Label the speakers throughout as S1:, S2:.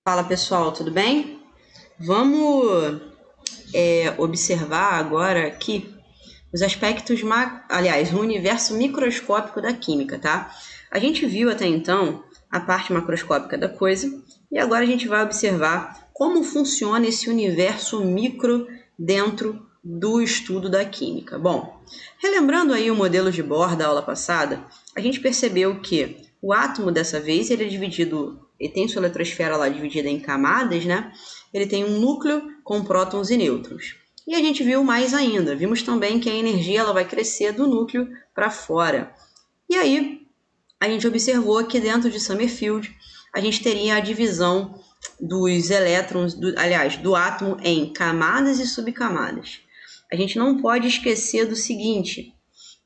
S1: Fala pessoal, tudo bem? Vamos observar agora aqui os aspectos, aliás, o universo microscópico da química, tá? A gente viu até então a parte macroscópica da coisa e agora a gente vai observar como funciona esse universo micro dentro do estudo da química. Bom, relembrando aí o modelo de Bohr da aula passada, a gente percebeu que o átomo dessa vez ele é dividido, ele tem sua eletrosfera lá dividida em camadas, né? Ele tem um núcleo com prótons e nêutrons. E a gente viu mais ainda, vimos também que a energia ela vai crescer do núcleo para fora. E aí a gente observou que dentro de Summerfield a gente teria a divisão dos elétrons, do átomo em camadas e subcamadas. A gente não pode esquecer do seguinte,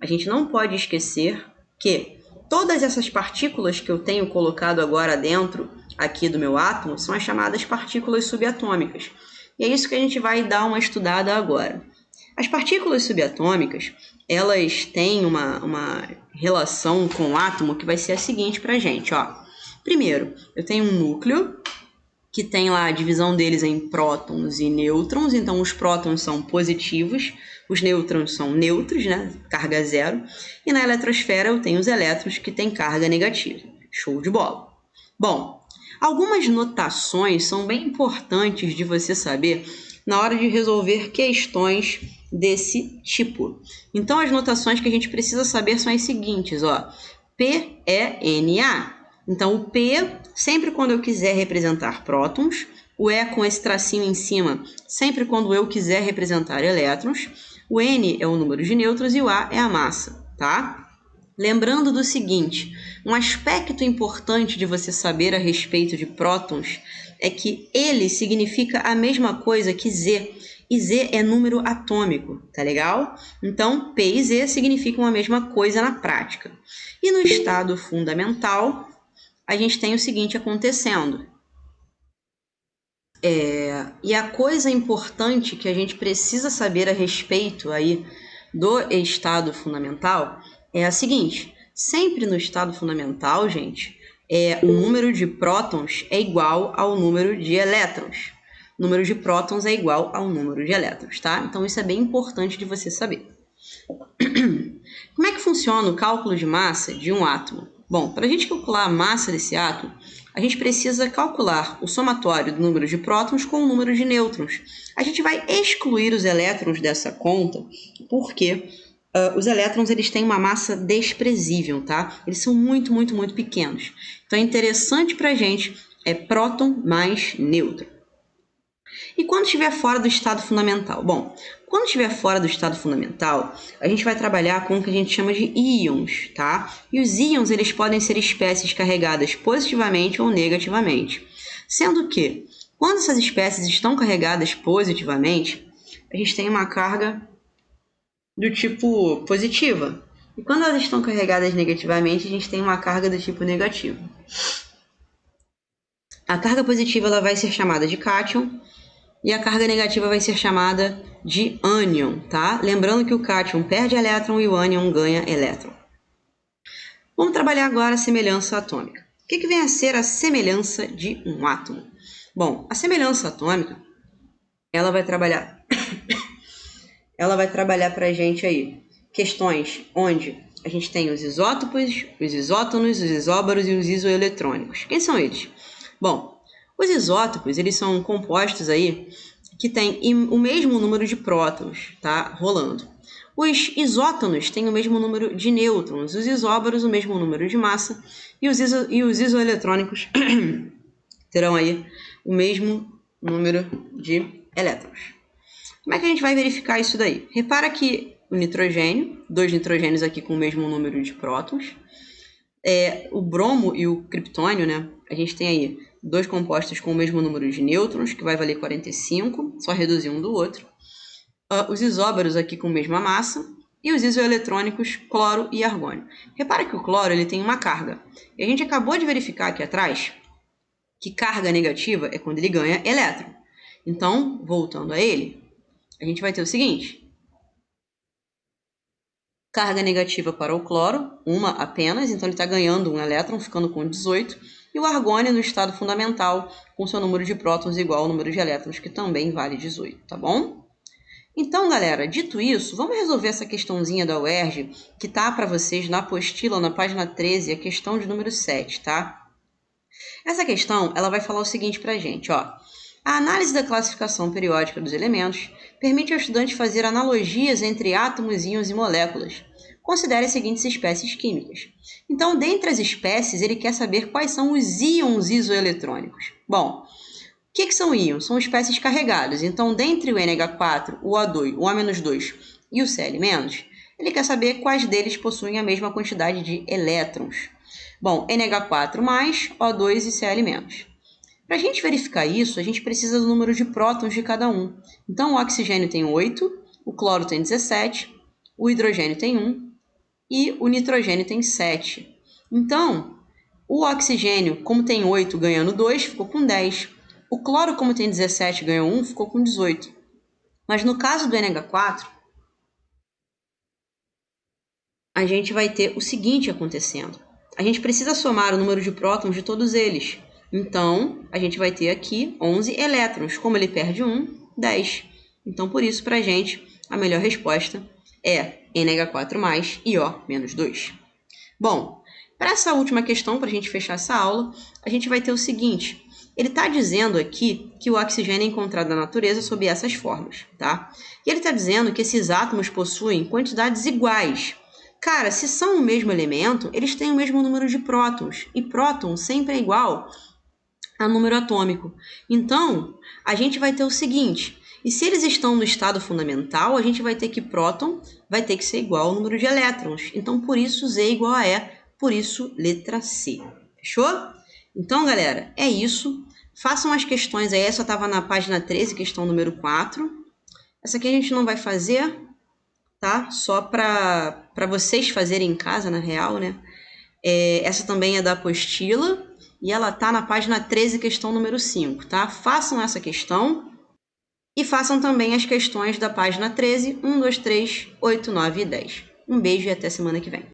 S1: a gente não pode esquecer que todas essas partículas que eu tenho colocado agora dentro aqui do meu átomo são as chamadas partículas subatômicas. E é isso que a gente vai dar uma estudada agora. As partículas subatômicas, elas têm uma relação com o átomo que vai ser a seguinte para a gente. Ó. Primeiro, eu tenho um núcleo que tem lá a divisão deles em prótons e nêutrons, então os prótons são positivos, os nêutrons são neutros, né, carga zero, e na eletrosfera eu tenho os elétrons que têm carga negativa. Show de bola! Bom, algumas notações são bem importantes de você saber na hora de resolver questões desse tipo. Então as notações que a gente precisa saber são as seguintes, ó. PENA. Então, o P, sempre quando eu quiser representar prótons, o E com esse tracinho em cima, sempre quando eu quiser representar elétrons, o N é o número de nêutrons e o A é a massa, tá? Lembrando do seguinte, um aspecto importante de você saber a respeito de prótons é que ele significa a mesma coisa que Z, e Z é número atômico, tá legal? Então, P e Z significam a mesma coisa na prática. E no estado fundamental, a gente tem o seguinte acontecendo. E a coisa importante que a gente precisa saber a respeito aí do estado fundamental é a seguinte. Sempre no estado fundamental, gente, o número de prótons é igual ao número de elétrons. O número de prótons é igual ao número de elétrons, tá? Então isso é bem importante de você saber. Como é que funciona o cálculo de massa de um átomo? Bom, para a gente calcular a massa desse átomo, a gente precisa calcular o somatório do número de prótons com o número de nêutrons. A gente vai excluir os elétrons dessa conta, porque os elétrons eles têm uma massa desprezível, tá? Eles são muito, muito, muito pequenos. Então, é interessante para a gente próton mais nêutron. E quando estiver fora do estado fundamental? Bom, quando estiver fora do estado fundamental, a gente vai trabalhar com o que a gente chama de íons, tá? E os íons, eles podem ser espécies carregadas positivamente ou negativamente. Sendo que, quando essas espécies estão carregadas positivamente, a gente tem uma carga do tipo positiva. E quando elas estão carregadas negativamente, a gente tem uma carga do tipo negativo. A carga positiva ela vai ser chamada de cátion, e a carga negativa vai ser chamada de ânion, tá? Lembrando que o cátion perde elétron e o ânion ganha elétron. Vamos trabalhar agora a semelhança atômica. O que vem a ser a semelhança de um átomo? Bom, a semelhança atômica, ela vai trabalhar para a gente aí questões onde a gente tem os isótopos, os isótonos, os isóbaros e os isoeletrônicos. Quem são eles? Bom, os isótopos, eles são compostos aí que têm o mesmo número de prótons, tá? Rolando. Os isótonos têm o mesmo número de nêutrons, os isóbaros o mesmo número de massa e os isoeletrônicos terão aí o mesmo número de elétrons. Como é que a gente vai verificar isso daí? Repara que o nitrogênio, 2 nitrogênios aqui com o mesmo número de prótons, o bromo e o criptônio, né? A gente tem aí 2 compostos com o mesmo número de nêutrons, que vai valer 45, só reduzir um do outro. Os isóbaros aqui com a mesma massa, e os isoeletrônicos, cloro e argônio. Repara que o cloro ele tem uma carga. E a gente acabou de verificar aqui atrás que carga negativa é quando ele ganha elétron. Então, voltando a ele, a gente vai ter o seguinte. Carga negativa para o cloro, uma apenas, então ele está ganhando um elétron, ficando com 18. e o argônio no estado fundamental, com seu número de prótons igual ao número de elétrons, que também vale 18, tá bom? Então, galera, dito isso, vamos resolver essa questãozinha da UERJ, que tá para vocês na apostila, na página 13, a questão de número 7, tá? Essa questão, ela vai falar o seguinte pra gente, ó. A análise da classificação periódica dos elementos permite ao estudante fazer analogias entre átomos, íons e moléculas. Considere as seguintes espécies químicas. Então, dentre as espécies, ele quer saber quais são os íons isoeletrônicos. Bom, o que são íons? São espécies carregadas. Então, dentre o NH4, o O2, o O-2 e o Cl-, ele quer saber quais deles possuem a mesma quantidade de elétrons. Bom, NH4+, O2 e Cl-. Para a gente verificar isso, a gente precisa do número de prótons de cada um. Então, o oxigênio tem 8, o cloro tem 17, o hidrogênio tem 1 e o nitrogênio tem 7. Então, o oxigênio, como tem 8 ganhando 2, ficou com 10. O cloro, como tem 17 ganhou 1, ficou com 18. Mas no caso do NH4, a gente vai ter o seguinte acontecendo. A gente precisa somar o número de prótons de todos eles. Então, a gente vai ter aqui 11 elétrons. Como ele perde 1, 10. Então, por isso, para a gente, a melhor resposta é NH4+, e O-2. Bom, para essa última questão, para a gente fechar essa aula, a gente vai ter o seguinte. Ele está dizendo aqui que o oxigênio é encontrado na natureza sob essas formas, tá? E ele está dizendo que esses átomos possuem quantidades iguais. Cara, se são o mesmo elemento, eles têm o mesmo número de prótons. E próton sempre é igual a número atômico. Então, a gente vai ter o seguinte. E se eles estão no estado fundamental, a gente vai ter que próton vai ter que ser igual ao número de elétrons. Então, por isso, Z igual a E. Por isso, letra C. Fechou? Então, galera, é isso. Façam as questões aí. Essa estava na página 13, questão número 4. Essa aqui a gente não vai fazer, tá? Só para vocês fazerem em casa, na real, né? Essa também é da apostila e ela tá na página 13, questão número 5, tá? Façam essa questão e façam também as questões da página 13, 1, 2, 3, 8, 9 e 10. Um beijo e até semana que vem.